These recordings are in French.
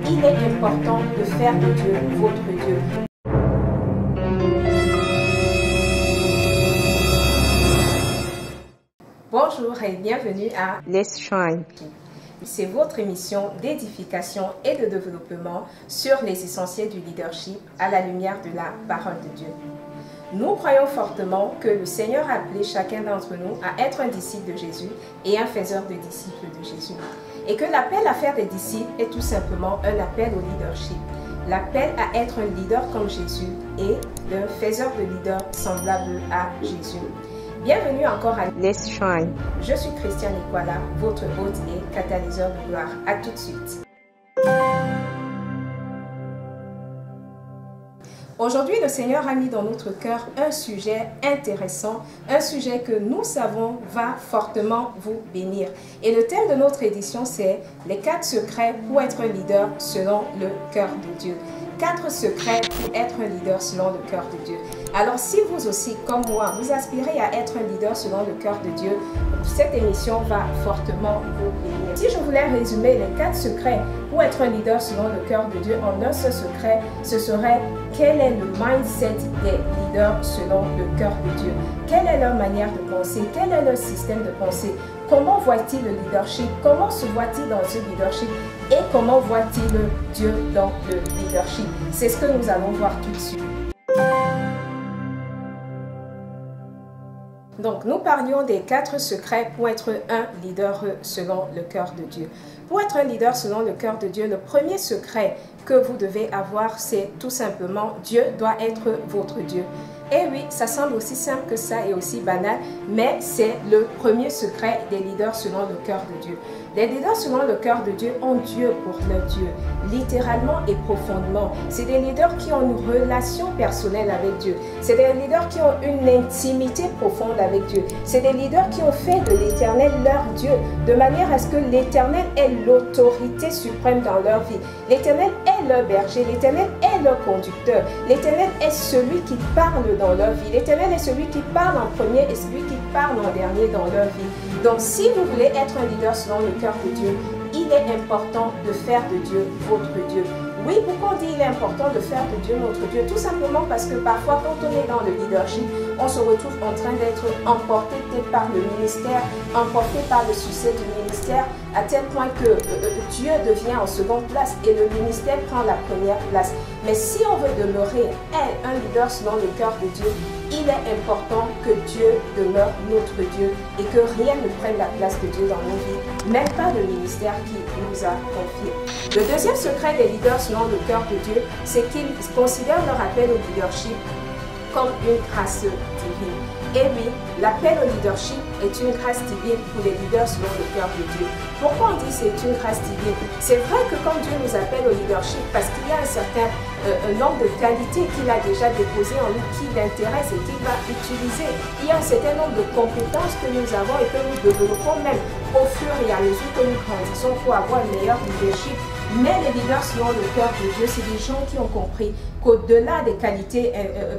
il est important de faire de Dieu votre Dieu. Bonjour et bienvenue à Let's Shine. C'est votre émission d'édification et de développement sur les essentiels du leadership à la lumière de la parole de Dieu. Nous croyons fortement que le Seigneur a appelé chacun d'entre nous à être un disciple de Jésus et un faiseur de disciples de Jésus. Et que l'appel à faire des disciples est tout simplement un appel au leadership. L'appel à être un leader comme Jésus et un faiseur de leader semblable à Jésus. Bienvenue encore à Let's Shine. Je suis Christiane Ekwala, votre hôte et catalyseur de gloire. À tout de suite. Aujourd'hui, le Seigneur a mis dans notre cœur un sujet intéressant, un sujet que nous savons va fortement vous bénir. Et le thème de notre édition, c'est les 4 secrets pour être un leader selon le cœur de Dieu. 4 secrets pour être un leader selon le cœur de Dieu. Alors si vous aussi, comme moi, vous aspirez à être un leader selon le cœur de Dieu, cette émission va fortement vous bénir. Si je voulais résumer les 4 secrets pour être un leader selon le cœur de Dieu en un seul secret, ce serait quel est le mindset des leaders selon le cœur de Dieu? Quelle est leur manière de penser? Quel est leur système de pensée? Comment voit-il le leadership? Comment se voit-il dans ce leadership? Et comment voit-il Dieu dans le leadership? C'est ce que nous allons voir tout de suite. Donc, nous parlions des 4 secrets pour être un leader selon le cœur de Dieu. Pour être un leader selon le cœur de Dieu, le premier secret que vous devez avoir, c'est tout simplement Dieu doit être votre Dieu. Et oui, ça semble aussi simple que ça et aussi banal, mais c'est le premier secret des leaders selon le cœur de Dieu. Les leaders selon le cœur de Dieu ont Dieu pour leur Dieu, littéralement et profondément. C'est des leaders qui ont une relation personnelle avec Dieu. C'est des leaders qui ont une intimité profonde avec Dieu. C'est des leaders qui ont fait de l'Éternel leur Dieu, de manière à ce que l'Éternel ait l'autorité suprême dans leur vie. L'Éternel est leur berger, l'Éternel est leur conducteur. L'Éternel est celui qui parle dans leur vie. L'Éternel est celui qui parle en premier et celui qui parle en dernier dans leur vie. Donc, si vous voulez être un leader selon le cœur de Dieu, il est important de faire de Dieu votre Dieu. Oui, pourquoi on dit il est important de faire de Dieu notre Dieu? Tout simplement parce que parfois, quand on est dans le leadership, on se retrouve en train d'être emporté peut-être par le ministère, emporté par le succès du ministère, à tel point que Dieu devient en seconde place et le ministère prend la première place. Mais si on veut demeurer un leader selon le cœur de Dieu, il est important que Dieu demeure notre Dieu et que rien ne prenne la place de Dieu dans nos vies, même pas le ministère qui nous a confié. Le deuxième secret des leaders selon le cœur de Dieu, c'est qu'ils considèrent leur appel au leadership comme une grâce divine. Et oui, l'appel au leadership est une grâce divine pour les leaders selon le cœur de Dieu. Pourquoi on dit c'est une grâce divine? C'est vrai que quand Dieu nous appelle au leadership, parce qu'il y a un certain nombre de qualités qu'il a déjà déposées en nous, qui l'intéressent et qu'il va utiliser. Il y a un certain nombre de compétences que nous avons et que nous développons même au fur et à mesure que nous grandissons pour avoir un meilleur leadership. Mais les leaders selon le cœur de Dieu, c'est des gens qui ont compris qu'au-delà des qualités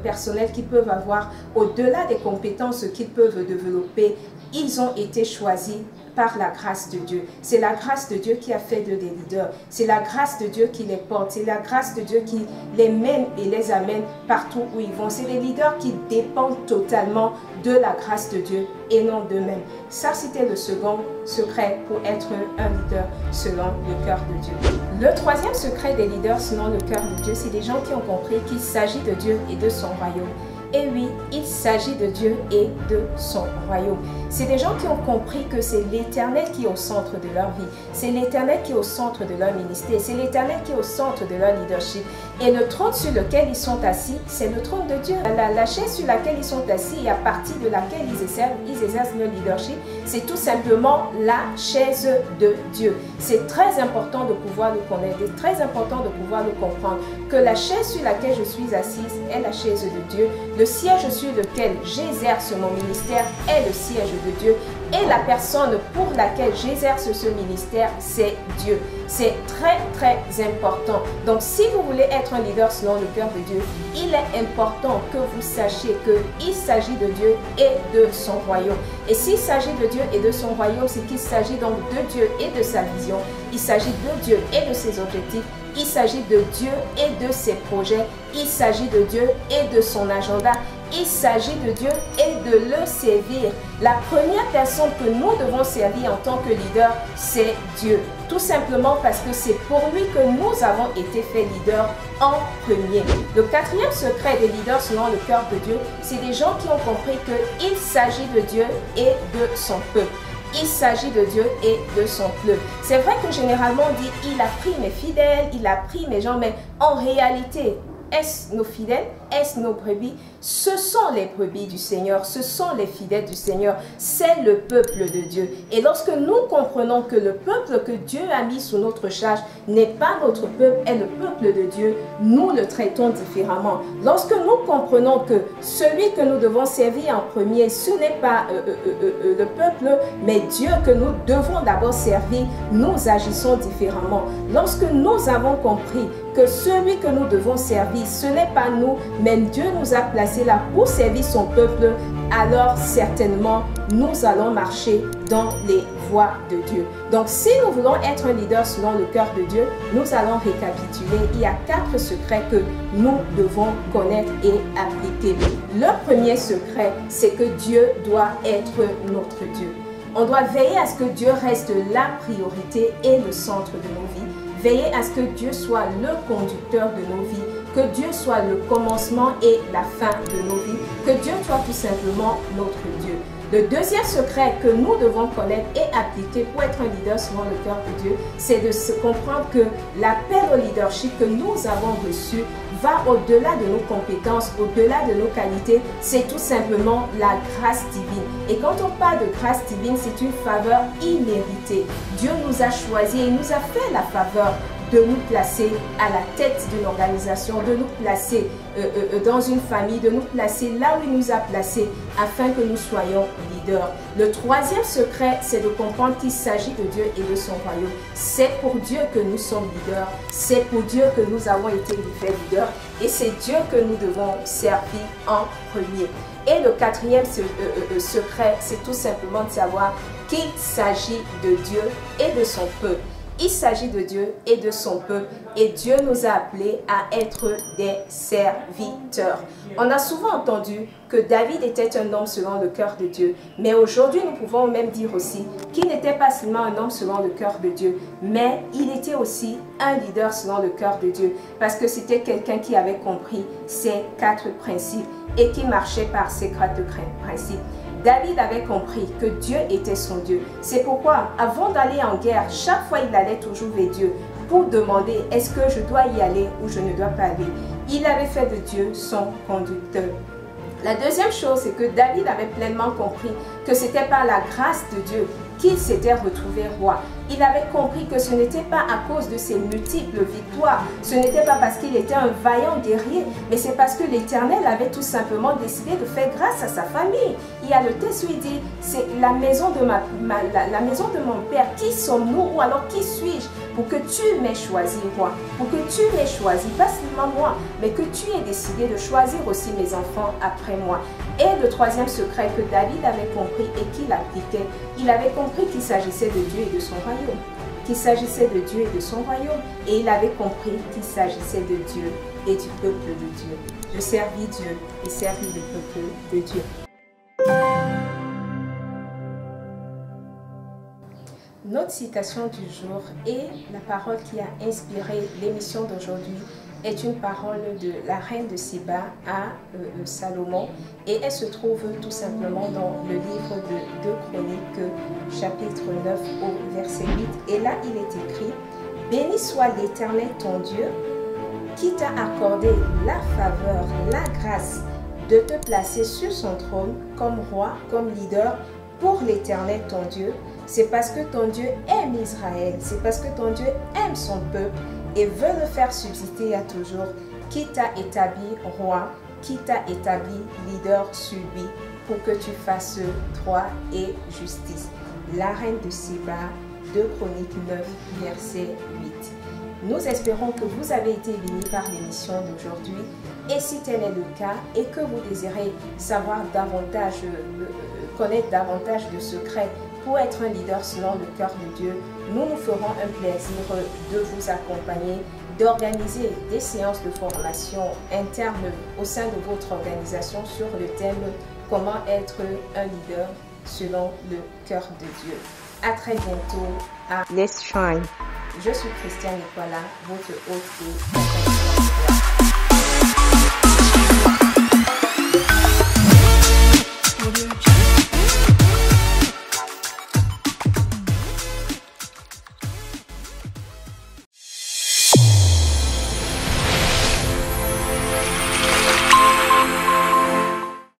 personnelles qu'ils peuvent avoir, au-delà des compétences qu'ils peuvent développer, ils ont été choisis par la grâce de Dieu. C'est la grâce de Dieu qui a fait d'eux des leaders. C'est la grâce de Dieu qui les porte. C'est la grâce de Dieu qui les mène et les amène partout où ils vont. C'est des leaders qui dépendent totalement de la grâce de Dieu et non d'eux-mêmes. Ça, c'était le second secret pour être un leader selon le cœur de Dieu. Le troisième secret des leaders selon le cœur de Dieu, c'est des gens qui ont compris qu'il s'agit de Dieu et de son royaume. Et oui, il s'agit de Dieu et de son royaume. C'est des gens qui ont compris que c'est l'Éternel qui est au centre de leur vie. C'est l'Éternel qui est au centre de leur ministère. C'est l'Éternel qui est au centre de leur leadership. Et le trône sur lequel ils sont assis, c'est le trône de Dieu. La chaise sur laquelle ils sont assis et à partir de laquelle ils exercent leur leadership, c'est tout simplement la chaise de Dieu. C'est très important de pouvoir le connaître, c'est très important de pouvoir le comprendre, que la chaise sur laquelle je suis assise est la chaise de Dieu. Le siège sur lequel j'exerce mon ministère est le siège de Dieu. Et la personne pour laquelle j'exerce ce ministère, c'est Dieu. C'est très, très important. Donc, si vous voulez être un leader selon le cœur de Dieu, il est important que vous sachiez qu'il s'agit de Dieu et de son royaume. Et s'il s'agit de Dieu et de son royaume, c'est qu'il s'agit donc de Dieu et de sa vision. Il s'agit de Dieu et de ses objectifs. Il s'agit de Dieu et de ses projets. Il s'agit de Dieu et de son agenda. Il s'agit de Dieu et de le servir. La première personne que nous devons servir en tant que leader, c'est Dieu. Tout simplement parce que c'est pour lui que nous avons été faits leaders en premier. Le quatrième secret des leaders selon le cœur de Dieu, c'est des gens qui ont compris qu'il s'agit de Dieu et de son peuple. Il s'agit de Dieu et de son peuple. C'est vrai que généralement on dit « il a pris mes fidèles, il a pris mes gens », mais en réalité, est-ce nos fidèles? Est-ce nos brebis? Ce sont les brebis du Seigneur, ce sont les fidèles du Seigneur, c'est le peuple de Dieu. Et lorsque nous comprenons que le peuple que Dieu a mis sous notre charge n'est pas notre peuple, est le peuple de Dieu, nous le traitons différemment. Lorsque nous comprenons que celui que nous devons servir en premier, ce n'est pas le peuple, mais Dieu que nous devons d'abord servir, nous agissons différemment. Lorsque nous avons compris que celui que nous devons servir, ce n'est pas nous, mais Dieu nous a placés là pour servir son peuple, alors certainement nous allons marcher dans les voies de Dieu. Donc si nous voulons être un leader selon le cœur de Dieu, nous allons récapituler. Il y a 4 secrets que nous devons connaître et appliquer. Le premier secret, c'est que Dieu doit être notre Dieu. On doit veiller à ce que Dieu reste la priorité et le centre de nos vies. Veillez à ce que Dieu soit le conducteur de nos vies, que Dieu soit le commencement et la fin de nos vies, que Dieu soit tout simplement notre Dieu. Le deuxième secret que nous devons connaître et appliquer pour être un leader selon le cœur de Dieu, c'est de se comprendre que l'appel au leadership que nous avons reçu va au-delà de nos compétences, au-delà de nos qualités, c'est tout simplement la grâce divine. Et quand on parle de grâce divine, c'est une faveur imméritée. Dieu nous a choisis et nous a fait la faveur de nous placer à la tête d'une organisation, de nous placer dans une famille, de nous placer là où il nous a placés afin que nous soyons leaders. Le troisième secret, c'est de comprendre qu'il s'agit de Dieu et de son royaume. C'est pour Dieu que nous sommes leaders, c'est pour Dieu que nous avons été faits leaders et c'est Dieu que nous devons servir en premier. Et le quatrième secret, c'est tout simplement de savoir qu'il s'agit de Dieu et de son peuple. Il s'agit de Dieu et de son peuple et Dieu nous a appelés à être des serviteurs. On a souvent entendu que David était un homme selon le cœur de Dieu, mais aujourd'hui nous pouvons même dire aussi qu'il n'était pas seulement un homme selon le cœur de Dieu, mais il était aussi un leader selon le cœur de Dieu parce que c'était quelqu'un qui avait compris ces 4 principes et qui marchait par ces 4 principes. David avait compris que Dieu était son Dieu. C'est pourquoi, avant d'aller en guerre, chaque fois il allait toujours vers Dieu pour demander est-ce que je dois y aller ou je ne dois pas aller. Il avait fait de Dieu son conducteur. La deuxième chose, c'est que David avait pleinement compris que c'était par la grâce de Dieu qu'il s'était retrouvé roi. Il avait compris que ce n'était pas à cause de ses multiples victoires, ce n'était pas parce qu'il était un vaillant guerrier, mais c'est parce que l'Éternel avait tout simplement décidé de faire grâce à sa famille. Il y a le texte où il dit, c'est la maison de la maison de mon père, qui sommes-nous ou alors qui suis-je pour que tu m'aies choisi roi, pour que tu m'aies choisi, pas seulement moi, mais que tu aies décidé de choisir aussi mes enfants après moi. Et le troisième secret que David avait compris et qu'il appliquait, il avait compris qu'il s'agissait de Dieu et de son royaume. Qu'il s'agissait de Dieu et de son royaume. Et il avait compris qu'il s'agissait de Dieu et du peuple de Dieu. Je servis Dieu et servis le peuple de Dieu. Notre citation du jour et la parole qui a inspiré l'émission d'aujourd'hui est une parole de la reine de Séba à Salomon et elle se trouve tout simplement dans le livre de 2 Chroniques chapitre 9 au verset 8 et là il est écrit « Béni soit l'Éternel ton Dieu qui t'a accordé la faveur, la grâce de te placer sur son trône comme roi, comme leader pour l'Éternel ton Dieu. C'est parce que ton Dieu aime Israël, c'est parce que ton Dieu aime son peuple et veut le faire subsister à toujours, qui t'a établi roi, qui t'a établi leader sur lui pour que tu fasses droit et justice. La reine de Séba, 2 Chroniques 9, verset 8. Nous espérons que vous avez été bénis par l'émission d'aujourd'hui. Et si tel est le cas et que vous désirez savoir davantage, connaître davantage de secrets pour être un leader selon le cœur de Dieu, nous nous ferons un plaisir de vous accompagner, d'organiser des séances de formation interne au sein de votre organisation sur le thème « Comment être un leader selon le cœur de Dieu ». À très bientôt à Let's Shine. Je suis Christiane Nicolas, votre hôte et